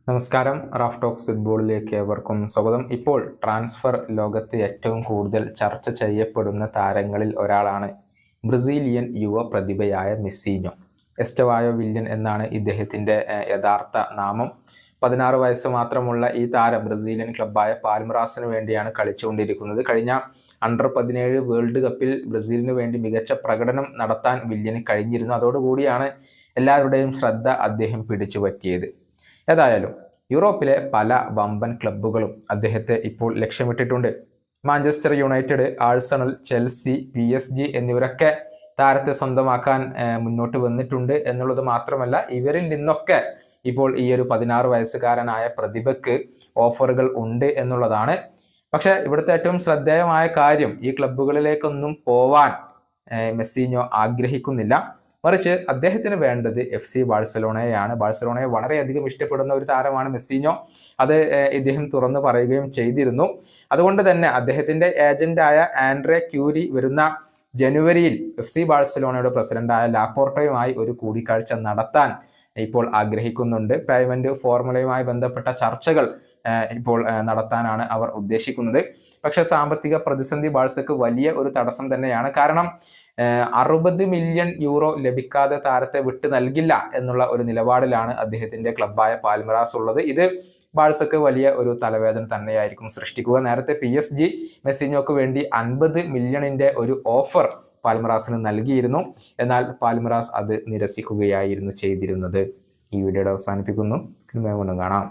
നമസ്കാരം. Raf talks ഫുട്ബോളിലേക്ക് ഏവർക്കും സ്വാഗതം. ഇപ്പോൾ ട്രാൻസ്ഫർ ലോകത്ത് ഏറ്റവും കൂടുതൽ ചർച്ച ചെയ്യപ്പെടുന്ന താരങ്ങളിൽ ഒരാളാണ് ബ്രസീലിയൻ യുവ പ്രതിഭയായ മെസ്സിഞ്ഞോ. എസ്റ്റവായോ വില്യൻ എന്നാണ് ഇദ്ദേഹത്തിൻ്റെ യഥാർത്ഥ നാമം. 16 വയസ്സ് മാത്രമുള്ള ഈ താരം ബ്രസീലിയൻ ക്ലബ്ബായ പാൽമറാസിന് വേണ്ടിയാണ് കളിച്ചുകൊണ്ടിരിക്കുന്നത്. കഴിഞ്ഞ അണ്ടർ-17 വേൾഡ് കപ്പിൽ ബ്രസീലിന് വേണ്ടി മികച്ച പ്രകടനം നടത്താൻ വില്യന് കഴിഞ്ഞിരുന്നു. അതോടുകൂടിയാണ് എല്ലാവരുടെയും ശ്രദ്ധ അദ്ദേഹം പിടിച്ചുപറ്റിയത്. ഏതായാലും യൂറോപ്പിലെ പല വമ്പൻ ക്ലബ്ബുകളും അദ്ദേഹത്തെ ഇപ്പോൾ ലക്ഷ്യമിട്ടിട്ടുണ്ട്. Manchester United, Arsenal, Chelsea, PSG എന്നിവരൊക്കെ താരത്തെ സ്വന്തമാക്കാൻ മുന്നോട്ട് വന്നിട്ടുണ്ട് എന്നുള്ളത് മാത്രമല്ല, ഇവരിൽ നിന്നൊക്കെ ഇപ്പോൾ ഈ ഒരു 16 വയസ്സുകാരനായ പ്രതിഭയ്ക്ക് ഓഫറുകൾ ഉണ്ട് എന്നുള്ളതാണ്. പക്ഷെ ഇവിടുത്തെ ഏറ്റവും ശ്രദ്ധേയമായ കാര്യം, ഈ ക്ലബ്ബുകളിലേക്കൊന്നും പോവാൻ മെസ്സിഞ്ഞോ ആഗ്രഹിക്കുന്നില്ല. മറിച്ച് അദ്ദേഹത്തിന് വേണ്ടത് FC ബാഴ്സലോണയാണ്. ബാഴ്സലോണയെ വളരെയധികം ഇഷ്ടപ്പെടുന്ന ഒരു താരമാണ് മെസ്സിഞ്ഞോ. അത് ഇദ്ദേഹം തുറന്നു പറയുകയും ചെയ്തിരുന്നു. അതുകൊണ്ട് തന്നെ അദ്ദേഹത്തിന്റെ ഏജന്റായ ആൻഡ്രേ ക്യൂരി വരുന്ന ജനുവരിയിൽ FC ബാഴ്സലോണയുടെ പ്രസിഡന്റായ ലാപ്പോർട്ടയുമായി ഒരു കൂടിക്കാഴ്ച നടത്താൻ ഇപ്പോൾ ആഗ്രഹിക്കുന്നുണ്ട്. പേയ്മെന്റ് ഫോർമുലയുമായി ബന്ധപ്പെട്ട ചർച്ചകൾ ഇപ്പോൾ നടത്താനാണ് അവർ ഉദ്ദേശിക്കുന്നത്. പക്ഷെ സാമ്പത്തിക പ്രതിസന്ധി ബാഴ്സക്ക് വലിയ ഒരു തടസ്സം തന്നെയാണ്. കാരണം 60 മില്യൺ യൂറോ ലഭിക്കാതെ താരത്തെ വിട്ടു നൽകില്ല എന്നുള്ള ഒരു നിലപാടിലാണ് അദ്ദേഹത്തിന്റെ ക്ലബ്ബായ പാൽമറാസ് ഉള്ളത്. ഇത് ബാഴ്സക്ക് വലിയ ഒരു തലവേദന തന്നെയായിരിക്കും സൃഷ്ടിക്കുക. നേരത്തെ PSG മെസ്സിഞ്ഞോക്ക് വേണ്ടി 50 മില്യണിന്റെ ഒരു ഓഫർ പാൽമറാസിന് നൽകിയിരുന്നു. എന്നാൽ പാൽമറാസ് അത് നിരസിക്കുകയായിരുന്നു ചെയ്തിരുന്നത്. ഈ വീഡിയോയുടെ അവസാനിപ്പിക്കുന്നു. വീണ്ടും കാണാം.